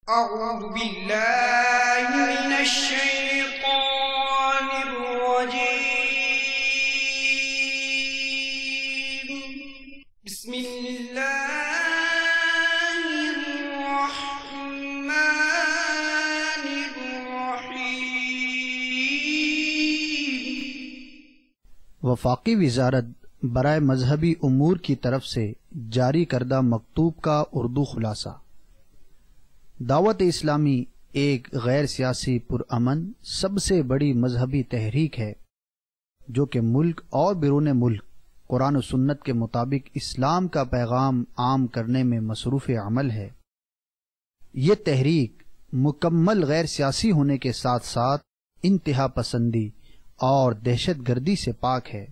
أعوذ بالله من الشيطان الرجيم. بسم الله الرحمن الرحيم. وفاقی وزارت برائے مذہبی امور کی طرف سے جاری کردہ مکتوب کا اردو خلاصہ. دعوت اسلامی ایک غیر سیاسی پرامن سب سے بڑی مذہبی تحریک ہے جو کہ ملک اور بیرون ملک قرآن و سنت کے مطابق اسلام کا پیغام عام کرنے میں مصروف عمل ہے. یہ تحریک مکمل غیر سیاسی ہونے کے ساتھ ساتھ انتہا پسندی اور دہشت گردی سے پاک ہے.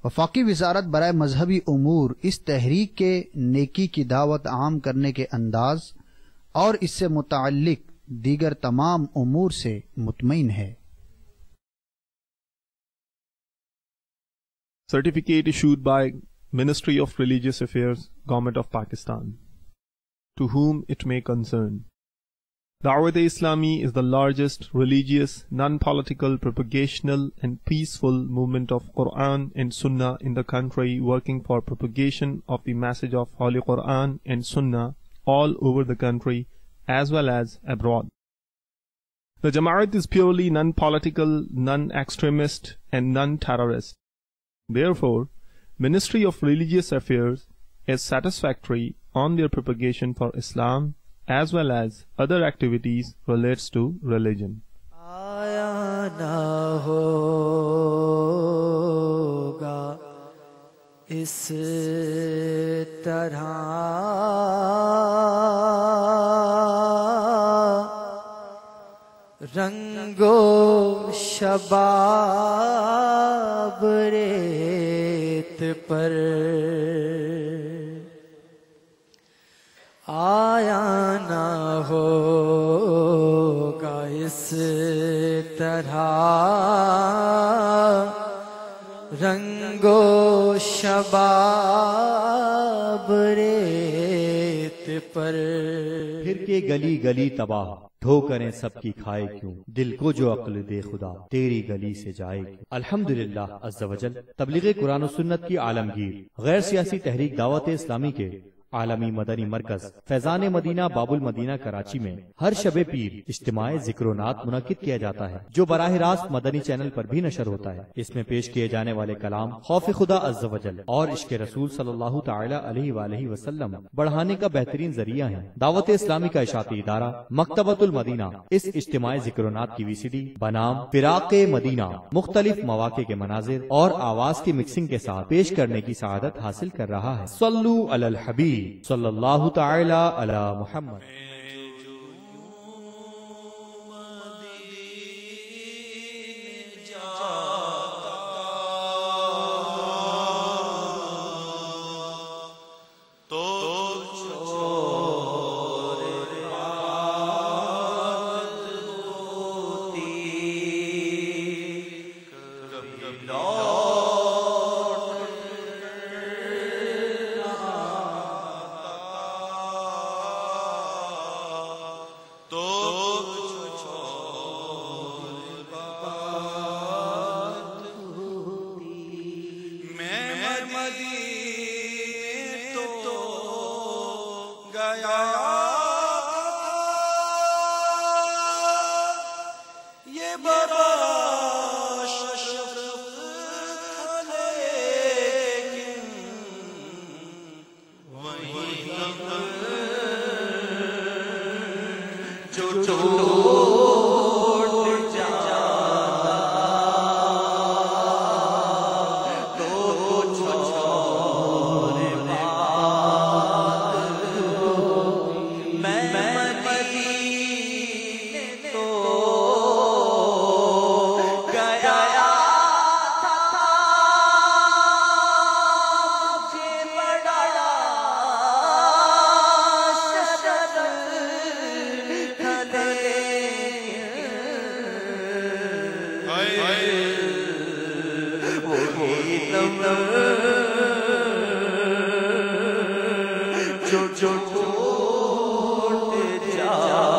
وفاقی وزارت برائے مذہبی امور اس تحریک کے نیکی کی دعوت عام کرنے کے انداز اور اس سے متعلق دیگر تمام امور سے مطمئن ہے. Certificate issued by Ministry of Religious Affairs, Government of Pakistan. To whom it may concern. Dawat-e-Islami is the largest religious, non-political, propagational and peaceful movement of Quran and Sunnah in the country, working for propagation of the message of Holy Quran and Sunnah all over the country as well as abroad. The Jamaat is purely non-political, non-extremist and non-terrorist. Therefore, Ministry of Religious Affairs is satisfactory on their propagation for Islam as well as other activities relates to religion. آیا نہ ہوگا اس طرح رنگو شباب ریت پر آیا نہ ہوگا اس طرح رنگو شباب ریت پر. پھر کے گلی گلی تباہ ڈھو کریں سب کی کھائے کیوں دل کو جو عقل دے خدا تیری گلی سے جائے کیوں. الحمدللہ عز و جل تبلیغ قرآن و سنت کی عالمگیر غیر سیاسی تحریک دعوت اسلامی کے عالمی مدنی مرکز فیضان مدینہ باب المدینہ کراچی میں ہر شب پیر اجتماع ذکر و نعت منعقد کیا جاتا ہے جو براہ راست مدنی چینل پر بھی نشر ہوتا ہے. اس میں پیش کیے جانے والے کلام خوف خدا عز و جل اور عشق رسول صلی اللہ تعالی علیہ وآلہ وسلم بڑھانے کا بہترین ذریعہ ہے. دعوت اسلامی کا اشاعتی ادارہ مکتبۃ المدینہ اس اجتماع ذکر و نعت کی VCD بنام فراق مدینہ مختلف مواقع کے مناظر اور آواز کی مکسنگ کے ساتھ پیش کرنے کی سعادت حاصل کر رہا ہے. صلو علی الحبیب صلی اللہ تعالی علی محمد. جو چھوٹ جا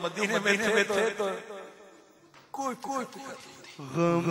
مدینے میں تھے تو کوئی غم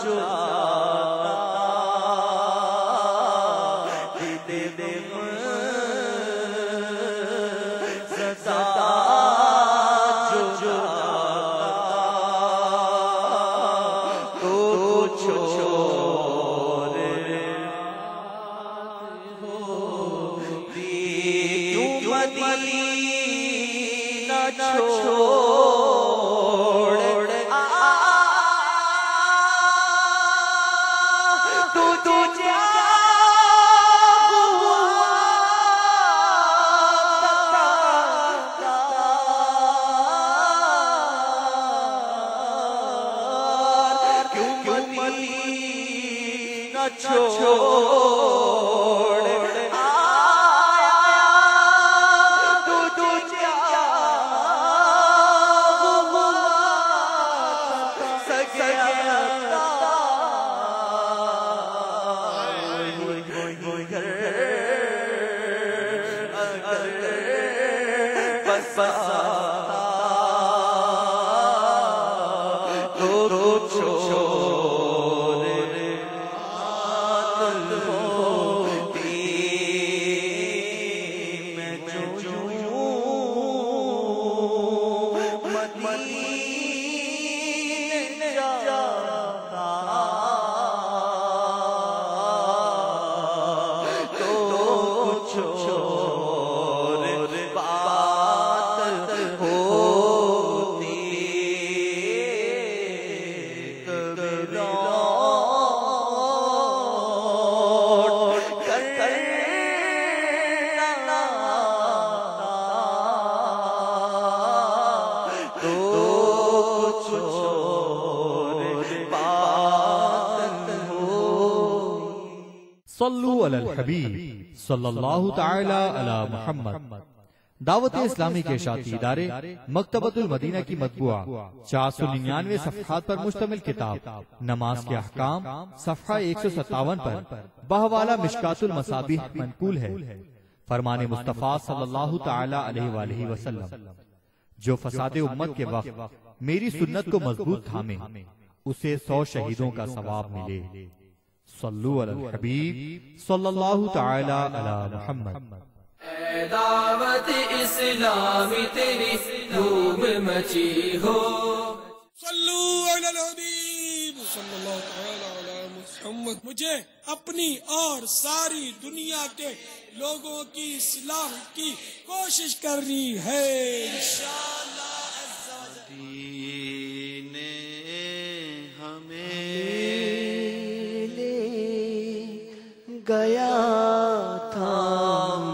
جو صلو علی الحبیب صلی اللہ تعالی علی محمد۔ دعوت اسلامی کے اشاعتی ادارے مکتبۃ المدینہ کی مطبوعہ 499 صفحات پر مشتمل کتاب نماز کے احکام صفحہ 157 پر بحوالہ مشکات المصابیح منقول ہے۔ فرمان مصطفیٰ صلی اللہ تعالی علیہ وآلہ وسلم، جو فساد امت کے وقت میری سنت کو مضبوط تھامے اسے 100 شہیدوں کا ثواب ملے۔ صلو علی الحبیب صلی اللہ تعالی علی محمد۔ اے دعوت اسلامی تیری دھوم مچی ہو، صلو علی الحبیب صلی اللہ تعالی علی محمد۔ مجھے اپنی اور ساری دنیا کے لوگوں کی اصلاح کی کوشش کرنی ہے انشاءاللہ۔ دین ہمیں گیا تھا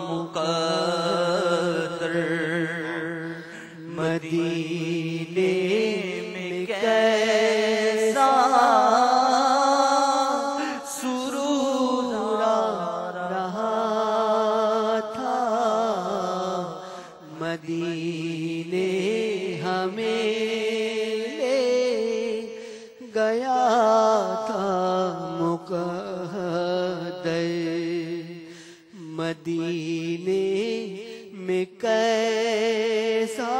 مقدر، مدینے میں کیسا سرور رہا تھا، مدینے ہمیں لے گیا تھا مقدر، مدینے میں کیسا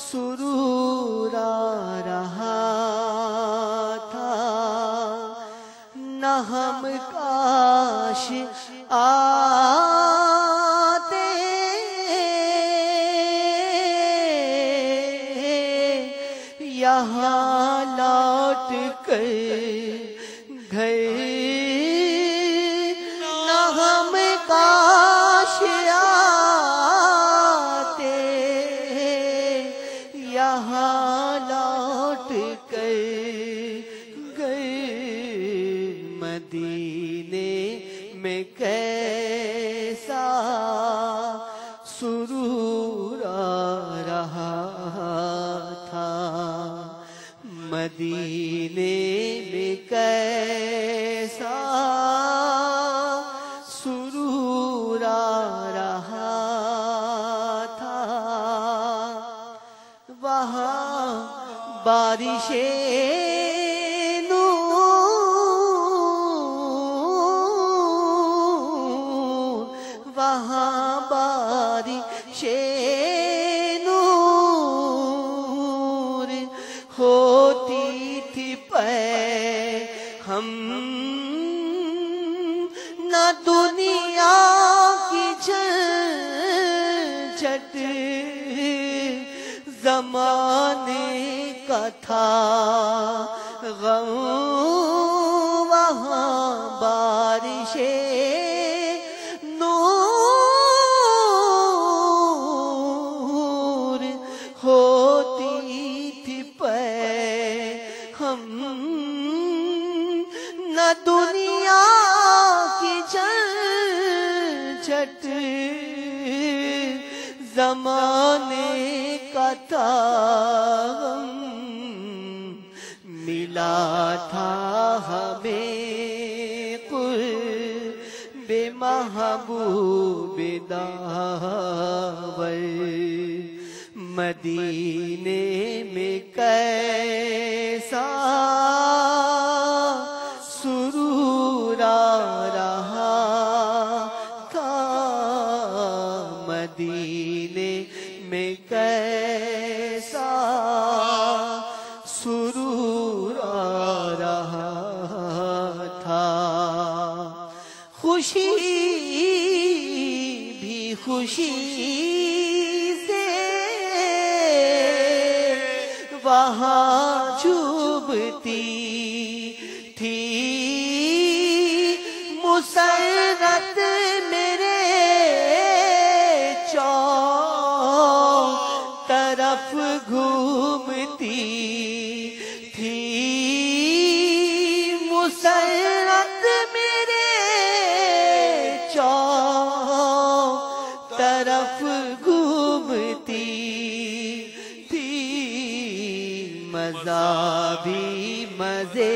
سرور رہا تھا، نہ ہم کاش آتے یہاں لوٹ کر گھر، نہ ہم کاش آتے یہاں لوٹ کر گئے، مدینے میں کیسا سرور رہا تھا، مدینے میں کیسا سرور رہا تھا، وہاں بارشیں وہاں بارشیں نور ہوتی تھی پے ہم، نہ دنیا کی جھنجھٹ زمانے کا تھا غم، وہاں بارشیں نور جانے کا تھا ملا تھا ہمیں قرب محبوب داور مدینے میں کیسا سرور آ رہا تھا مدینے میں کیسا سرور آ رہا تھا خوشی بھی خوشی وہاں چوبتی تھی مسرت میرے چاروں طرف گھومتی تھی مسرت میرے چاروں طرف گھومتی مزہ بھی مزے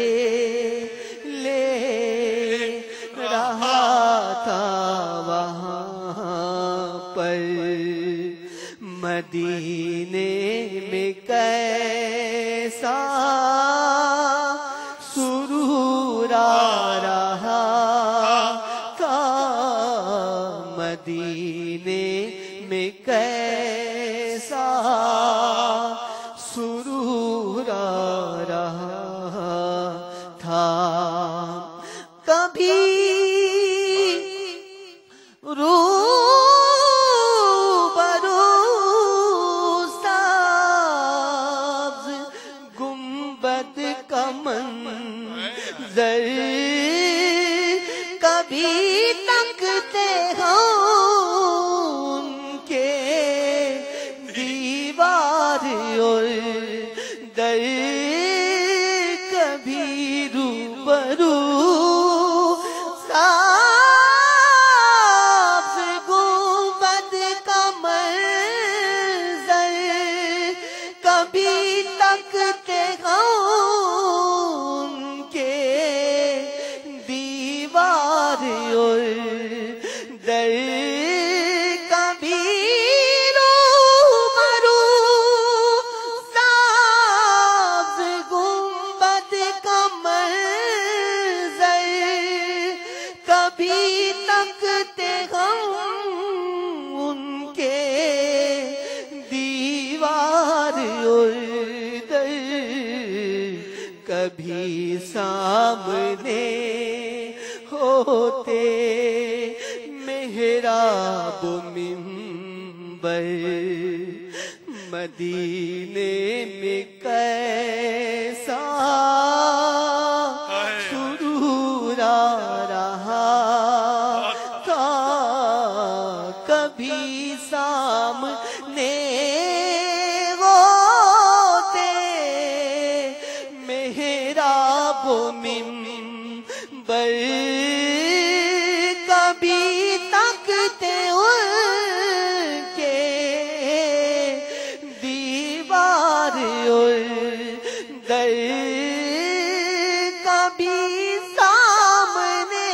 لے رہا تھا وہاں پر مدینے میں کیسا سرور آ رہا تھا مدینے میں کیسا سرور آ رہا تھا کبھی روبرو سبز گنبد کا منظر کبھی تکتے ہوں ان کے دیوار اور در کبھی روبرو سبز گنبد کا منظر کبھی تکتے ان کے دیوار اور در کبھی کبھی تکتے ان کے دیوار اور در کبھی سامنے ہوتے محراب و منبر مدینے میں کیسا سرور آ رہا تھا کبھی سامنے ہوتے محراب و منبر کبھی تکتے ان کے دیوار اور در کبھی سامنے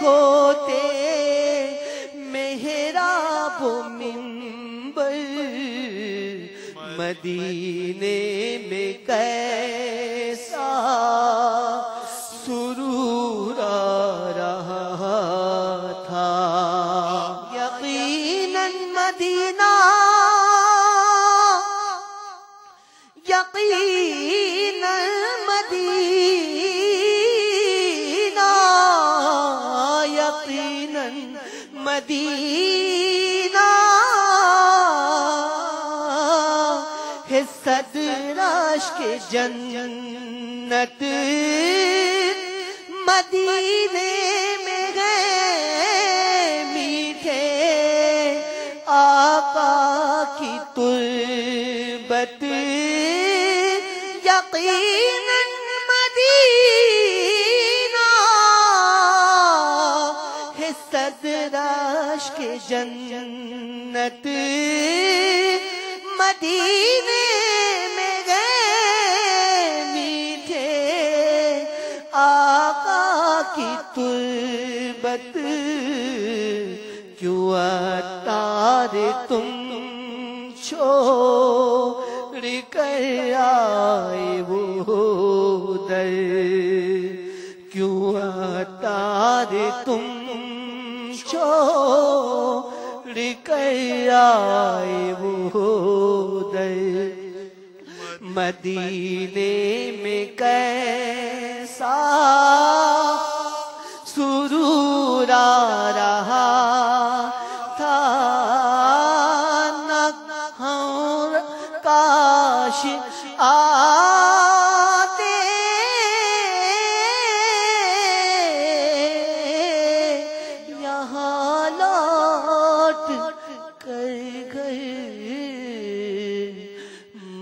ہوتے محراب و منبر مدینے میں کیسا سرور آ رہا تھا یقیناً مدینہ یقیناً مدینہ یقیناً مدینہ ہے صدر عشق جنت مدینے میں گئے میٹھے آقا کی تربت یقیناً مدینہ ہے صدر عشق جنت مدینے میں گئے میٹھے آقا کی تربت کیوں اتار تم چھوڑ کر آئے وہ در کیوں اتار تم چھوڑ کر آئے وہ در مدینے میں کیسا سرور آ رہا تھا نہ ہم کاش آتے یہاں لوٹ کر گئے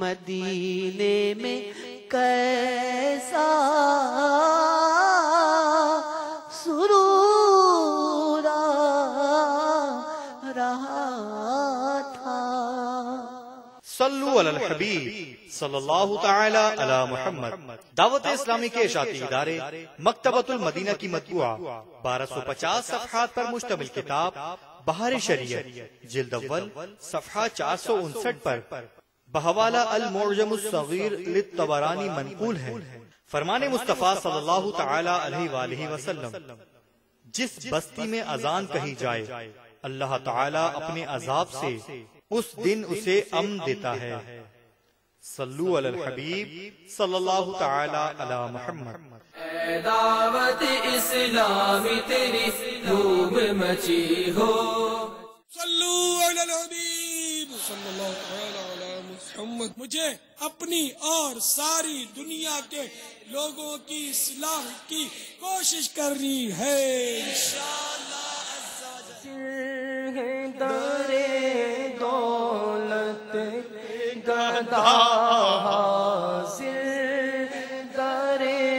مدینے میں کیسا سرور آ رہا تھا۔ صلو علی الحبیب صلی اللہ تعالی علی محمد۔ دعوت اسلامی کے اشاعتی ادارے مکتبۃ المدینہ کی مطبوعہ 1250 صفحات پر مشتمل کتاب بہار شریعت جلد اول صفحہ 459 پر بحوالہ المعجم الصغیر للطبرانی منقول ہے۔ فرمان مصطفیٰ صلی اللہ تعالی علیہ وآلہ وسلم، جس بستی میں اذان کہی جائے اللہ تعالی اپنے عذاب سے اس دن اسے امن دیتا ہے۔ صلو علی الحبیب صلی اللہ تعالی علی محمد۔ اے دعوت اسلامی تیری دھوم مچی ہو، صلو علی الحبیب صلی اللہ تعالی علی محمد۔ مجھے اپنی اور ساری دنیا کے لوگوں کی اصلاح کی کوشش کرنی ہے انشاءاللہ۔ درے دولت گدا حاضر، درے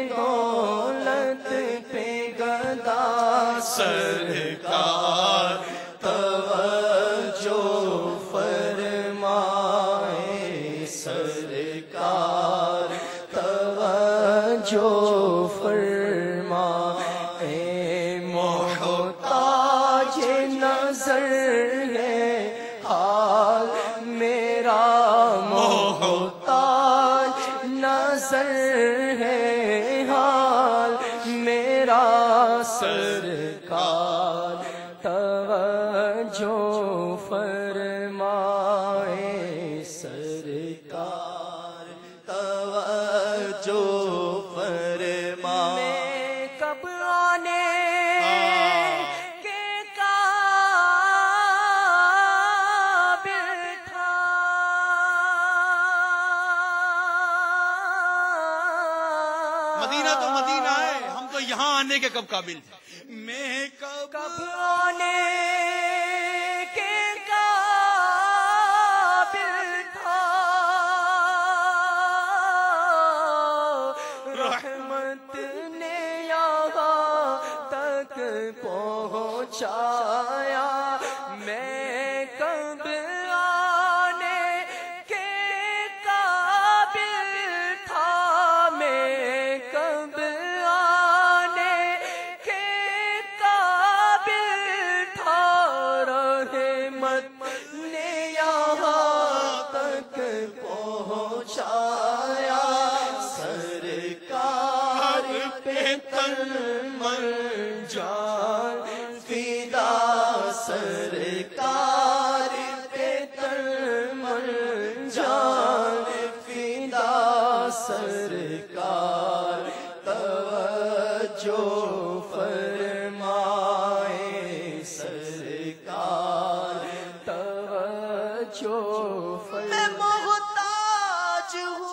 دولت پہ گدا سرکار توجہ فرمائے، سرکار توجہ فرمائے، محتاج نظر ہے حال میرا، محتاج نظر ہے حال میرا، سرکار توجہ فرمائے، سرکار توجہ فرمائے۔ کب آنے کے قابل تھا، مدینہ تو مدینہ ہے، ہم تو یہاں آنے کے کب قابل تھے۔ میں کب آنے کے قابل تھا، رحمت نے یہاں تک پہنچایا، میں کب آنے کے قابل تھا، میں کب آنے کے قابل تھا، رحمت نے یہاں تک پہنچایا، سرکار پہ تن من جان فدا، سرکار پہ تن من جان فدا، سرکار توجہ فرمائے، سرکار توجہ فرمائے۔ میں محتاج ہوں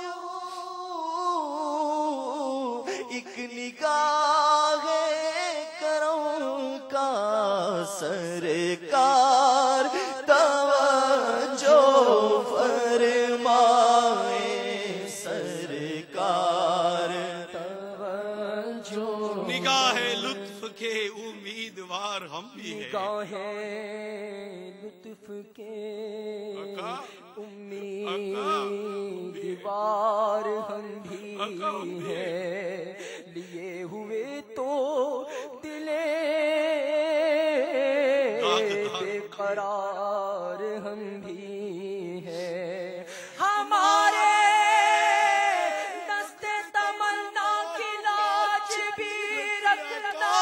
ایک نگاہ کرم کا، سرکار توجہ فرمائے، سرکار توجہ۔ نگاہ لطف کے امیدوار ہم بھی ہیں، نگاہ لطف کے امیدوار ہم بھی ہیں، لیے ہوئے تو دل بے قرار ہم بھی ہیں، ہمارے دست تمنا کی لاج بھی رکھنا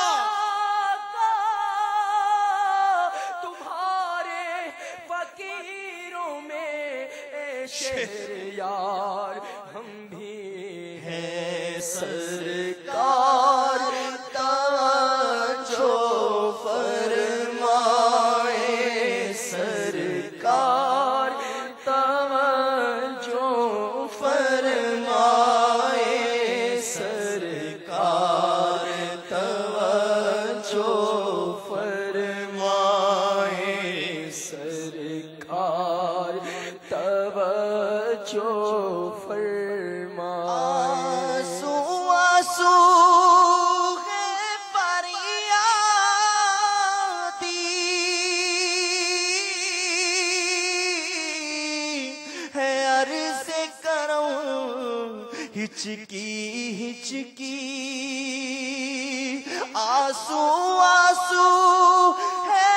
تمہارے فقیروں میں شہریار ہم بھی ہیں، سرکار توجہ فرمائے، سرکار توجہ فرمائے، سرکار توجہ فرمائے، سرکار توجہ فرمائے۔ آنسو آنسو ہے فریادی، ہے عرض کروں ہچکی ہچکی، آنسو آنسو ہے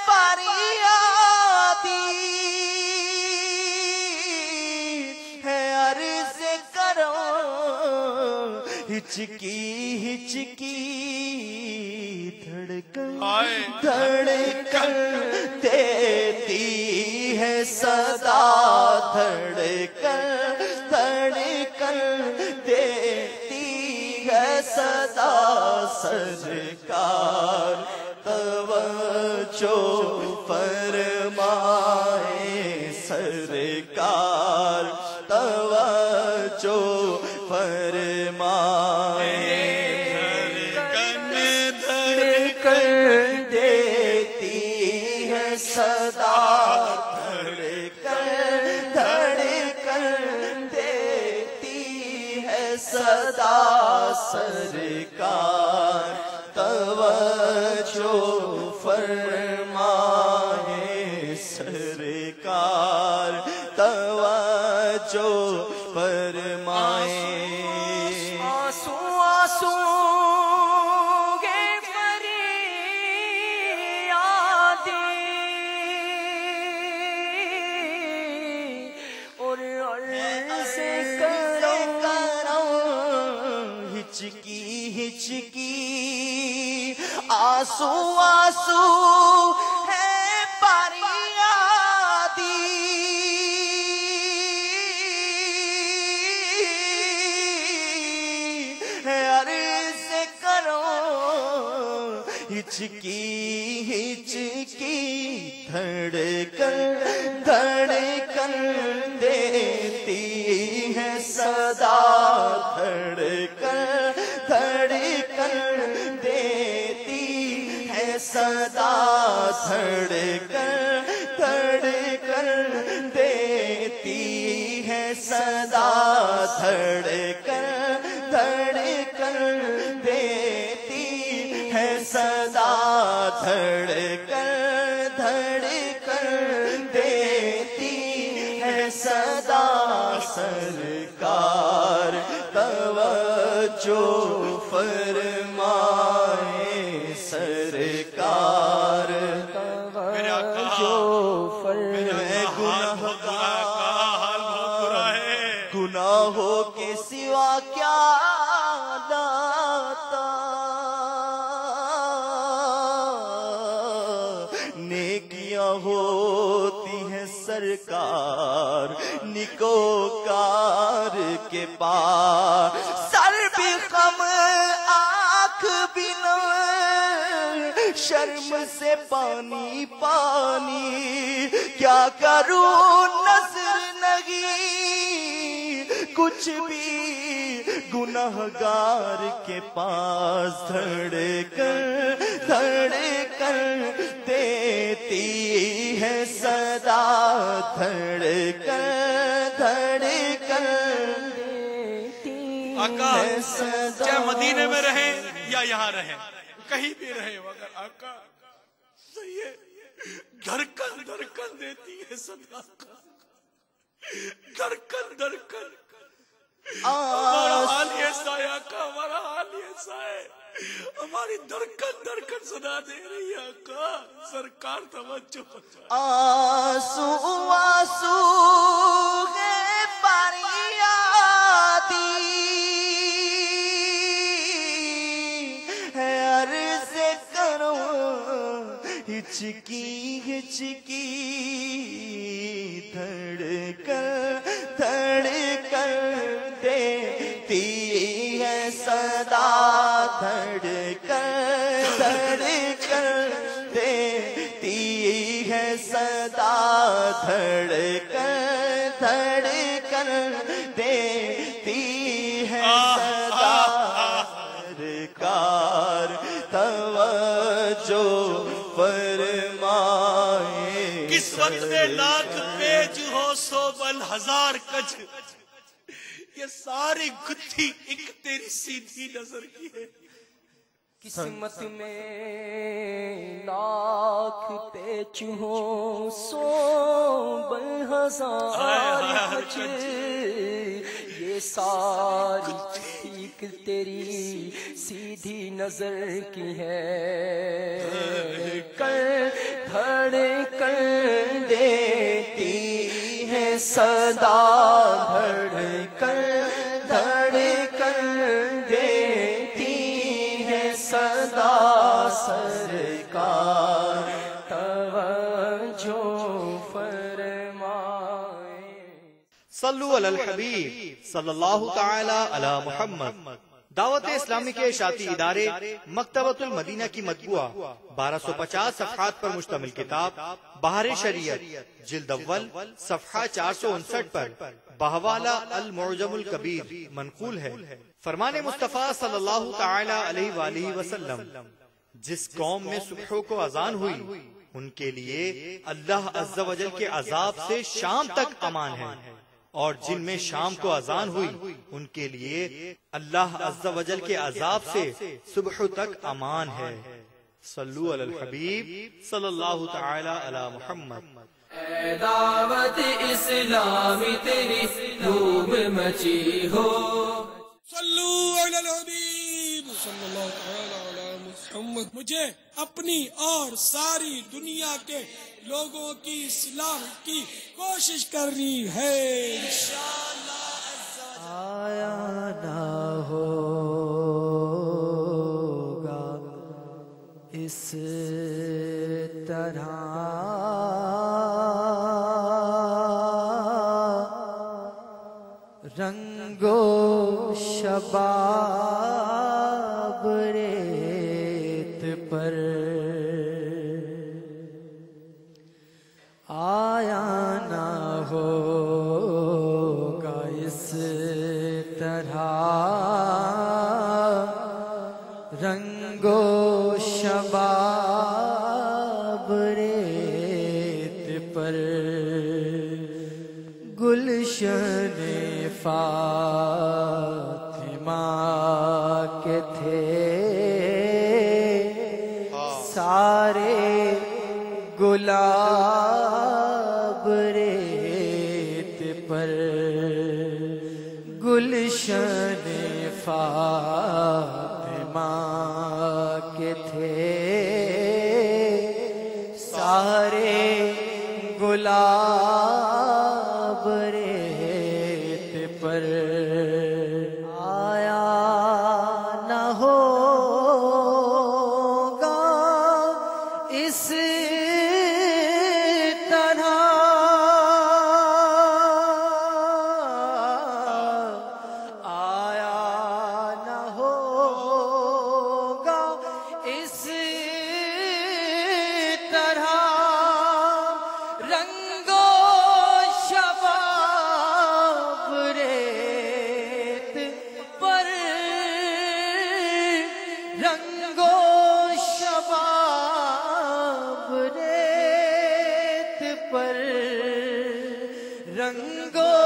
فریادی، ہے عرض کروں ہچکی ہچکی، دھڑکن دھڑکن دیتی ہے صدا، دھڑکن دھڑکن دیتی ہے صدا، سرکار توجہ فرمائے، سرکار توجہ فرمائے، دھڑکن دیتی ہے صدا، دھڑکن دھڑکن دیتی ہے صدا، سرکار توجہ فرمائے، سرکار توجہ فرمائے۔ آنسو آنسو گے فریادی، اور عرض کروں ہچکی ہچکی، آنسو آنسو ہے فریادی، ہے عرض کروں ہچکی ہچکی، دھڑکن دھڑکن دیتی ہے صدا، دھڑکن دھڑکن دیتی ہے صدا، دھڑکن دھڑکن دیتی ہے صدا، دھڑکن دھڑکن دیتی ہے صدا، دھڑکن دھڑکن دیتی ہے صدا، سرکار توجہ فرمائے، سرکار توجہ فرمائے، گناہوں کے سوا کیا لاتا، نیکیاں ہوتی ہیں سرکار نکوکار کے پاس، سر بھی غم آنکھ بھی نم، شرم سے پانی پانی، کیا کروں نظر نہیں کچھ بھی، گنہگار کے پاس دھڑکن دھڑکن دیتی ہے صدا، دھڑکن دھڑکن دیتی آقا ہے صدا، چاہے مدینے میں رہیں یا یہاں رہیں، کہیں بھی رہیں، مگر آقا صحیح ہے، دھڑکن دھڑکن دیتی ہے صدا، دھڑکن دھڑکن ہمارا حال ایسا ہے آقا، ہمارا حال ایسا ہے، ہماری دھڑکن دھڑکن سنا دے رہی ہے آقا، سرکار توجہ فرمائے۔ آنسو آنسو ہے فریادی ہے، عرض کرو ہچکی ہچکی دھڑکن دھڑکن دیتی ہے صدا، دھڑکن دھڑکن دیتی ہے صدا، دھڑکن دھڑکن دیتی ہے صدا، سرکار توجہ فرمائے۔ کس وقت میں لاکھ پیج ہو سو بل ہزار کج، یہ ساری گتھی ایک تیری سیدھی نظر کی ہے۔ قسمت میں لاکھ پیچ ہو سو بل ہزار کج، یہ ساری ایک تیری سیدھی نظر کی ہے، کر دھڑکن دیتی ہے صدا، دھڑکن دھڑکن دیتی ہے صدا، سرکار توجہ فرمائے۔ صلو علی الحبیب صلی اللہ تعالی علی محمد۔ دعوت اسلامی کے اشاعتی ادارے مکتبۃ المدینہ کی مطبوعہ 1250 صفحات پر مشتمل کتاب بہار شریعت جلد اول صفحہ 459 پر بحوالہ المعجم الکبیر منقول ہے۔ فرمان مصطفیٰ صلی اللہ تعالی علیہ وآلہ وسلم، جس قوم میں صبح کو اذان ہوئی ان کے لیے اللہ عز و جل کے عذاب سے شام تک امان ہے، اور جن میں شام کو اذان ہوئی ان کے لیے اللہ عز و جل کے عذاب سے صبح تک امان ہے۔ صلو علی الحبیب صلی اللہ تعالی علی محمد۔ اے دعوت اسلامی تیری دھوم مچی ہو، صلو علی الحبیب صلی اللہ تعالی علی محمد۔ مجھے اپنی اور ساری دنیا کے لوگوں کی اصلاح کی کوشش کرنی ہے انشاءاللہ۔ آیا نہ ہوگا اس طرح رنگو شباب ریت پر، آیا نہ ہوگا اس طرح رنگو شباب ریت پر، گلشن فاطمہ کے تھے سارے گلاب ریت پر، گلشن فاطمہ کے تھے سارے گلاب ریت پر، آیا نہ ہوگا اس طرح آیا نہ ہوگا اس طرح رنگو شباب ریت پر، رنگو شباب ریت پر، رنگو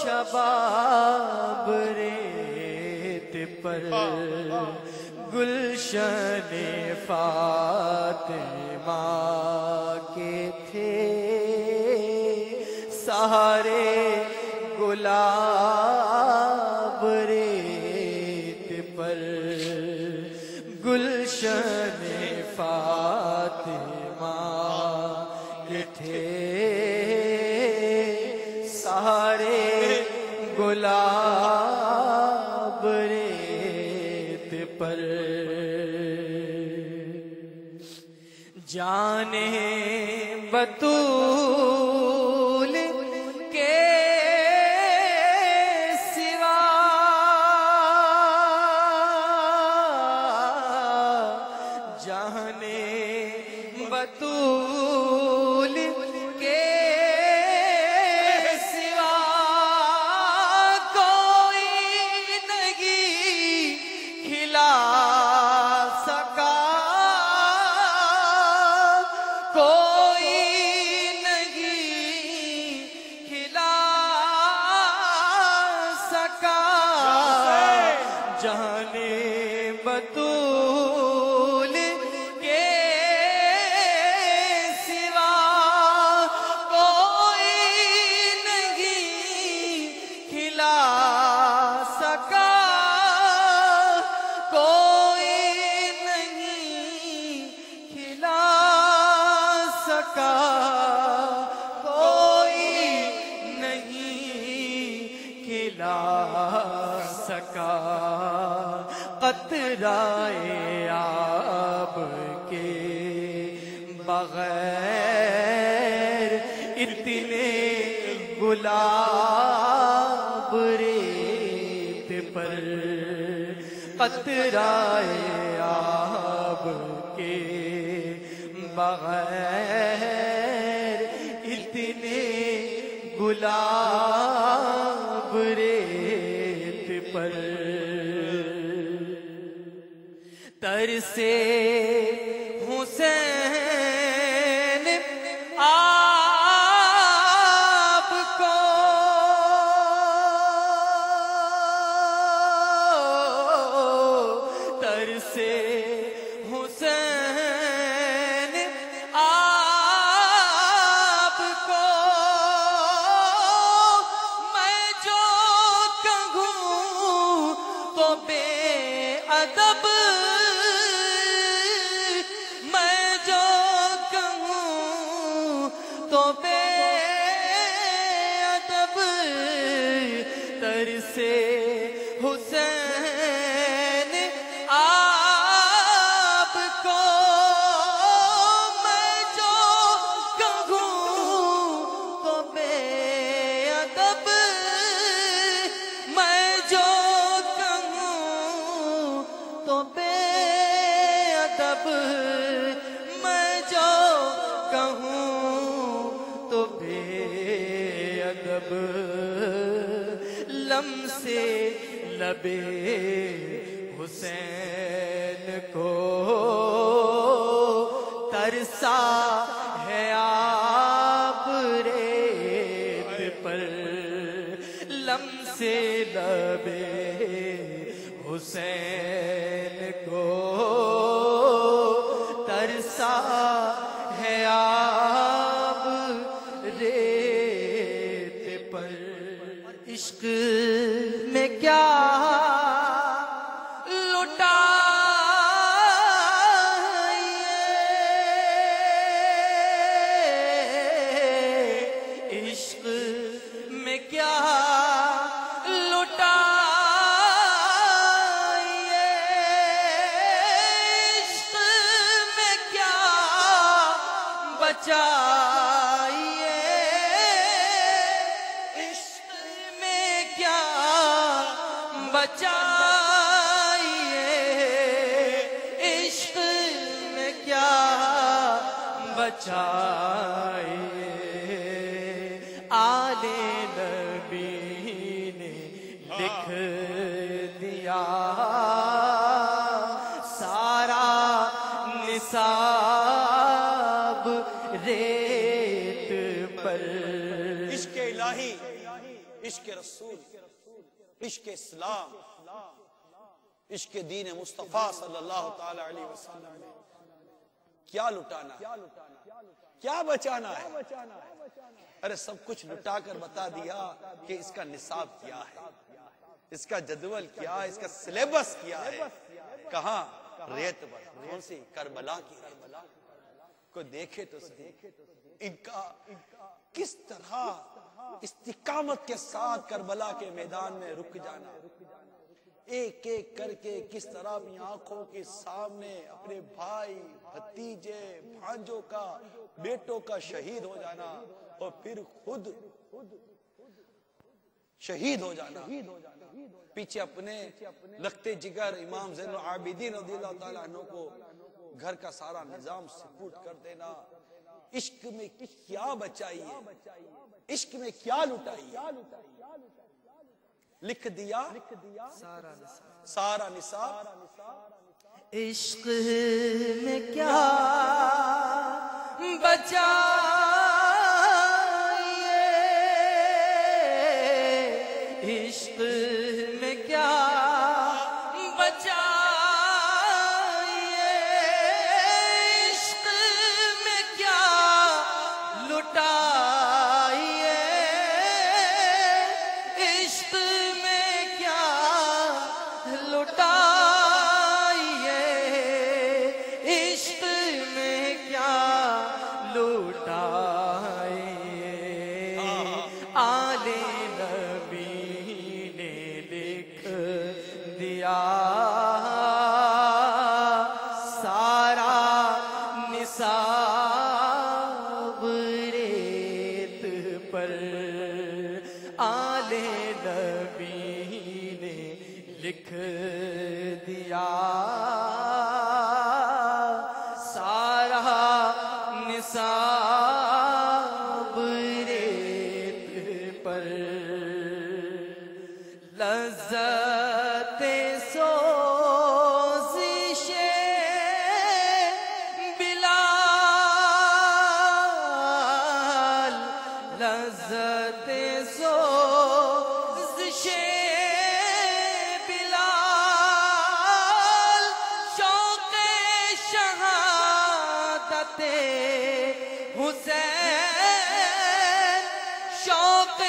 شباب ریت پر، گلشن فاطمہ کے تھے سہارے گلاب ریت پر گلشن فاطمہ کے تھے سارے گلاب ریت پر جانے بطول کے سوا جانے بطول کے سوا کوئی نہیں کھلا سکا کوئی نہیں کھلا سکا جانے بطول کے سوا کوئی نہیں کھلا سکا کوئی نہیں کھلا سکا کوئی نہیں کھلا سکا قطرۂ آب کے بغیر اتنے گلاب ریت پر قطرۂ آب کے بغیر اتنے گلاب ریت پر ترسے حسین آپ کو ترسے حسین آپ کو میں جو کہوں تو بے ادب میں جو کہوں تو بے ادب ترسے حسین آپ کو میں جو کہوں تو بے ادب میں جو کہوں تو بے ادب میں جو کہوں تو بے ادب لمسے لبے حسین کو ترسا ہے آپ ریت پر لمسے لبے حسین کو ترسا ہے آپ ریت پر عشق میں کیا لٹا عشق میں کیا لٹا عشق میں کیا بچائیے عشق میں کیا بچائیے عشق میں کیا بچائیے آل نبی نے لکھ دیا سارا نصاب ریت پر عشق الہی، عشق رسول، عشق اسلام، عشق دین مصطفیٰ صلی اللہ تعالی علیہ وسلم نے کیا لٹانا ہے، کیا بچانا ہے؟ ارے سب کچھ لٹا کر بتا دیا کہ اس کا نصاب کیا ہے، اس کا جدول کیا ہے، اس کا سلیبس کیا ہے. کہاں؟ ریت پر. کون سی؟ کربلا کی ریت. کوئی دیکھے تو صحیح ان کا کس طرح استقامت کے ساتھ کربلا کے میدان میں رک جانا، ایک ایک کر کے کس طرح اپنی آنکھوں کے سامنے اپنے بھائی، بھتیجے، بھانجوں کا، بیٹوں کا شہید ہو جانا، اور پھر خود شہید ہو جانا. پیچھے اپنے لختے جگر امام زین العابدین رضی اللہ تعالیٰ عنہ کو گھر کا سارا نظام سپورٹ کر دینا. عشق میں کیا بچائی ہے، عشق میں کیا لٹائی ہے. لکھ دیا سارا نصاب. عشق میں کیا بچائیے، عشق میں کیا بچائیے، عشق میں کیا لٹائیے، عشق میں کیا لٹائیے، عشق میں کیا لٹائیے. آل نبی نے لکھ دیا سارا نصاب ریت پر. آل نبی نے لکھ دیا سارا نصاب ریت پر. لذت سوزش بلال، لذت سوزش بلال، شوق شہادت حسین، شوق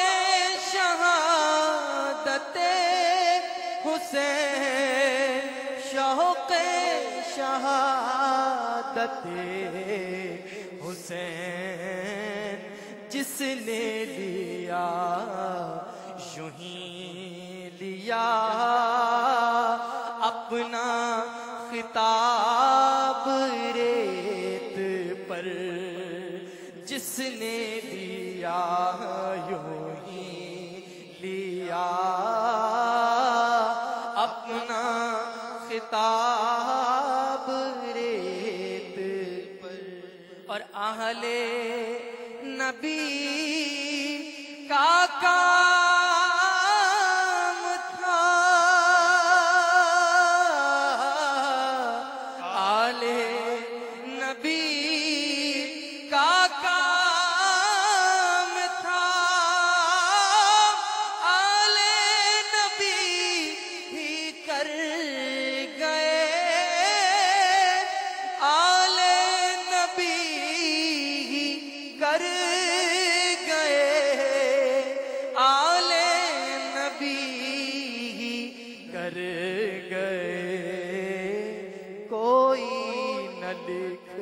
شہادت حسین، شوق شہادت حسین، جس نے لیا یوں ہی لیا اپنا خطاب ریت پر، جس نے لیا یوں ہی لیا اپنا خطاب ریت پر. اور اہل نبی کا کام تھا، اہل نبی کا کام تھا، اہل نبی ہی کر گئے، آل نبی ہی کر گئے، آل نبی ہی کر گئے. کوئی نہ لکھ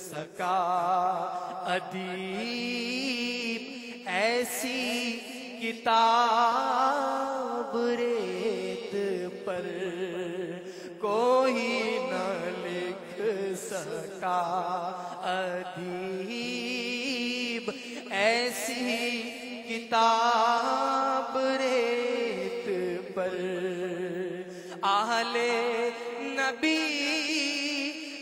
سکا ادیب ایسی کتاب ریت پر، کوئی نہ لکھ سکا ادیب ایسی کتاب ریت پر. اہل نبی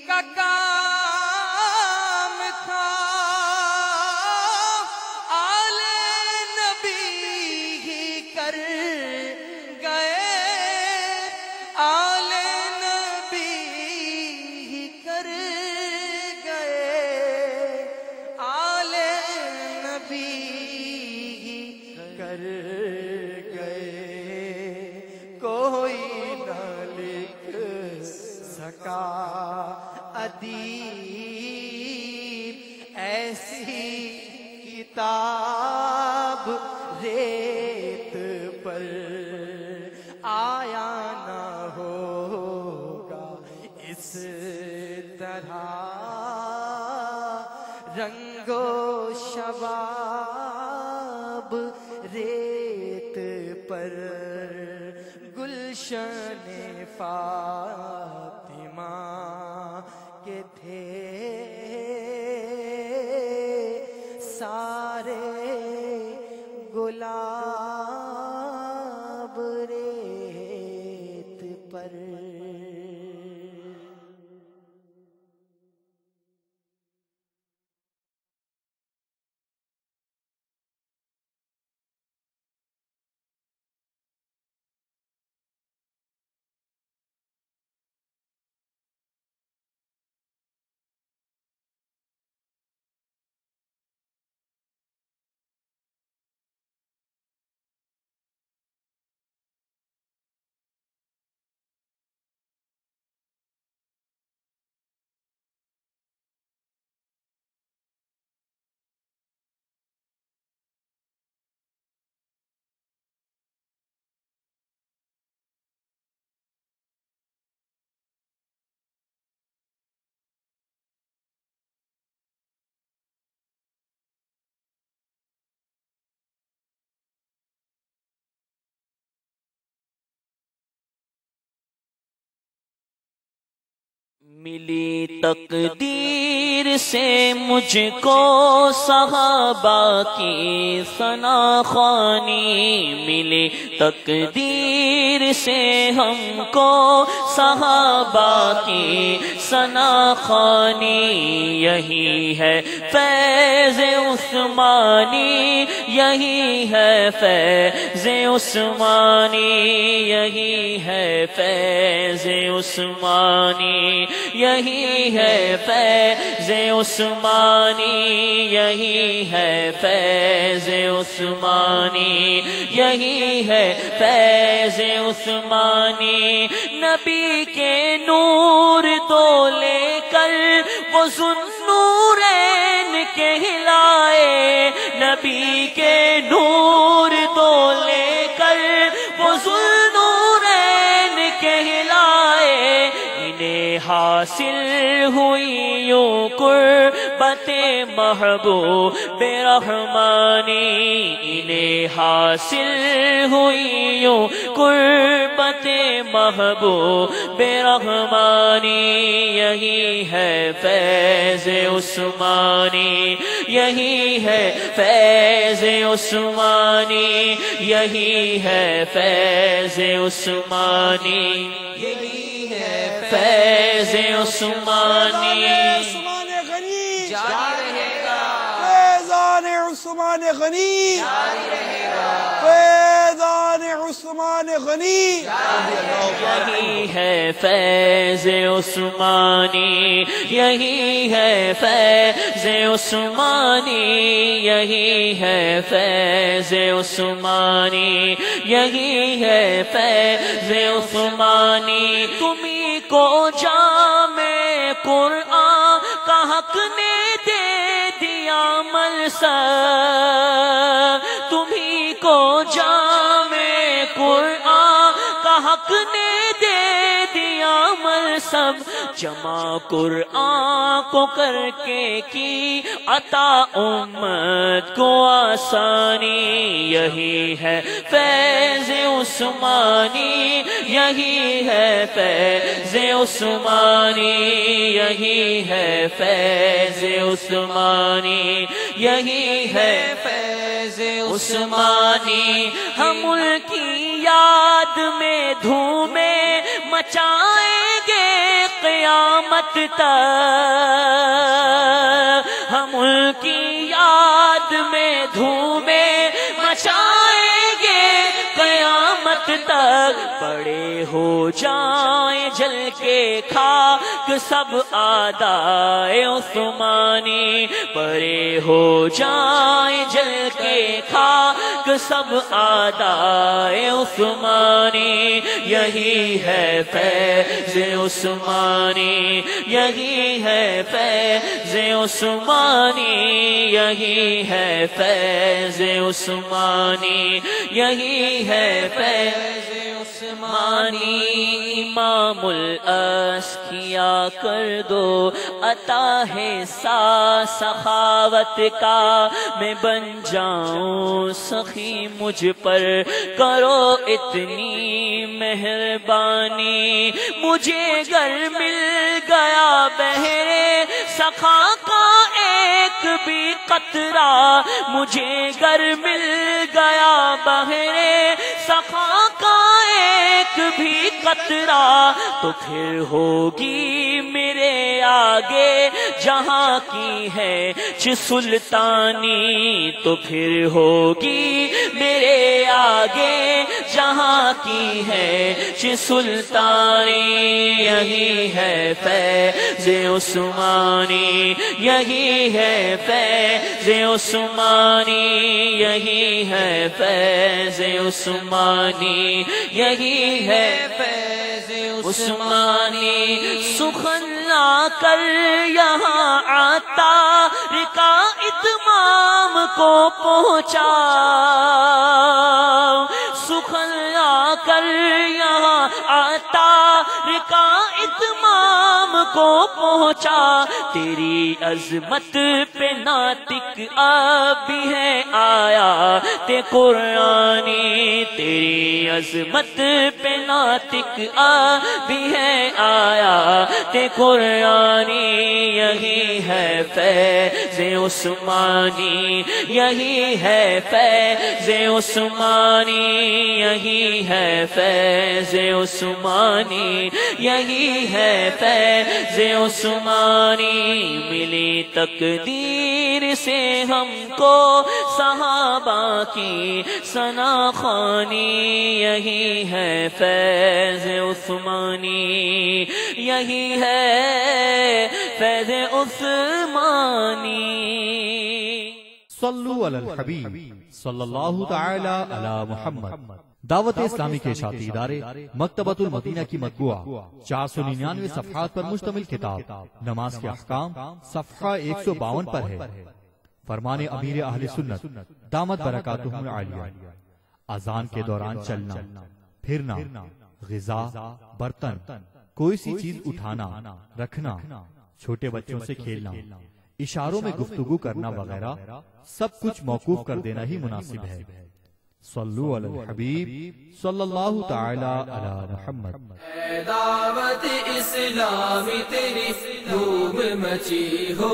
کا کام تھا، آل نبی ہی کر گئے، آل نبی ہی کر گئے، آل نبی ہی کر گئے. کوئی نہ لکھ سکا ادیب ایسی کتاب ریت پر آیا نہ ہوگا اس طرح رنگ و شباب ریت پر گلشن فاطمہ کے تھے سارے گلاب ریت پر. ملی تقدیر سے مجھ کو صحابہ کی ثنا خوانی، ملی تقدیر سے ہم کو صحابہ کی ثنا خوانی. یہی ہے فیض عثمانی، یہی ہے فیض عثمانی، یہی ہے فیض عثمانی، یہی ہے فیض عثمانی، یہی ہے فیض عثمانی، یہی ہے فیض عثمانی. نبی کے نور تو لے کر وہ ذوالنورین کہلائے، نبی کے نور تو لے کر وہ ذوالنورین کہلائے. انہیں حاصل ہوئی یوں قربت محبوب رحمانی، انہیں حاصل ہوئی یوں قربت محبوب رحمانی. یہی ہے فیض عثمانی، یہی ہے فیض عثمانی، یہی ہے فیض عثمانی، یہی ہے فیض عثمانی. عثمان غنی جاری رہے گا، فیضان عثمان غنی جاری رہے گا، فیضان عثمان غنی. یہی ہے فیض عثمانی، یہی ہے فیض عثمانی، یہی ہے فیض عثمانی، یہی ہے فیض عثمانی. تمہیں کو جامع قرآن کا حق نے دے دیا منصب، تمہیں کو جامع قرآن کا حق نے دے دیا منصب. جمع قرآن کو کر کے کی عطا امت کو آسانی. یہی ہے فیض عثمانی، یہی ہے فیض عثمانی، یہی ہے فیض عثمانی، یہی ہے فیض عثمانی. ہم ان کی یاد میں دھومیں مچائیں گے قیامت تک، ہم ان کی یاد میں دھومیں مچائیں گے قیامت تک. بڑے ہو جائیں جل کے خاک سب آدائے عثمانی، پرے ہو جائیں جل کے خاک سب آدائے عثمانی، یہی ہے فیض عثمانی، یہی ہے فیض عثمانی، یہی ہے فیض عثمانی، یہی ہے فیض عثمانی۔ امام الاسکیا کر دو عطا ہے سخاوت کا، میں بن جاؤں سخی مجھ پر کرو اتنی مہربانی، مجھے گر مل گیا بہرے سخا کا ایک بھی قطرہ، مجھے گر مل گیا بہرے سخا کا ایک بھی قطرہ، تو پھر ہوگی میرے آگے جہاں کی ہے سلطانی، تو پھر ہوگی میرے آگے جہاں کی ہے سلطانی، یہی ہے فیض عثمانی، یہی ہے فیض عثمانی، یہی ہے فیض عثمانی، یہی ہے فیض عثمانی۔ سخن لا کر یہاں آتا رکا اتمام کو پہنچا، سخن لا کر یہاں آتا رکا اتمام کو پہنچا، تیری عظمت پہ ناطق اب بھی ہے آیا تے قرآنی، تیری عظمت پہ ناطق اب بھی ہے آیا تے قرآنی، یہی ہے فیض عثمانی، یہی ہے فیض عثمانی، یہی ہے فیض عثمانی، یہی ہے فیض عثمانی۔ ملی تقدیر سے ہم کو صحابہ کی ثنا خوانی، یہی ہے فیض عثمانی، یہی ہے فیض عثمانی۔ صلو علی الحبیب صلی اللہ تعالی علی محمد۔ دعوت اسلامی کے اشاعتی ادارے مکتبۃ المدینہ کی مطبوعہ 499 صفحات پر مشتمل کتاب نماز کے احکام صفحہ 152 پر ہے۔ فرمان امیر اہل سنت دامت برکاتہم العالیہ، اذان کے دوران چلنا پھرنا، غذا، برتن، کوئی سی چیز اٹھانا رکھنا، چھوٹے بچوں سے کھیلنا، اشاروں میں گفتگو کرنا وغیرہ سب کچھ موقوف کر دینا ہی مناسب ہے۔ صلو علی الحبیب صلی اللہ تعالی علی محمد۔ اے دعوت اسلامی تیری دھوم مچی ہو،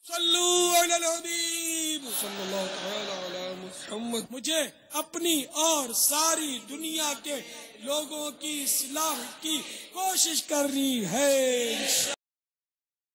صلو علی الحبیب صلی اللہ تعالی علی محمد۔ مجھے اپنی اور ساری دنیا کے لوگوں کی اصلاح کی کوشش کرنی ہے۔